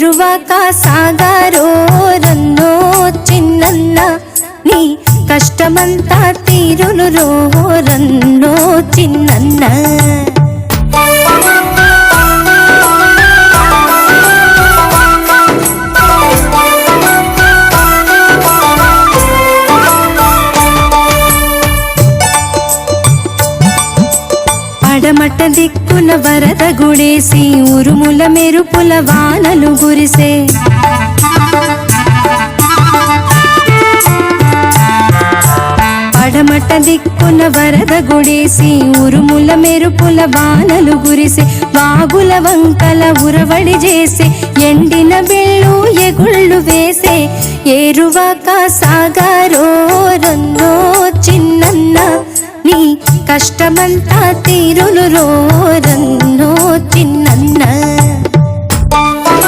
ఏరువాక సాగారో రన్నో చిన్నన్న నీ కష్టమంతా తీరును రో రన్నో చిన్నన్న. పడమట దిక్కున వరద గుడేసి ఉరుముల మెరుపుల వానలు గురిసే. పడమట దిక్కున వరద గుడేసి ఉరుముల మెరుపుల వానలు గురిసే. వాగుల వంకల ఉరవడి చేసే ఎండిన బెళ్ళు ఎగుళ్ళు వేసే. ఏరువాక సాగారో రన్నో చిన్నన్న నీ కష్టమంతా తీరును రో రన్నో చిన్నన్న.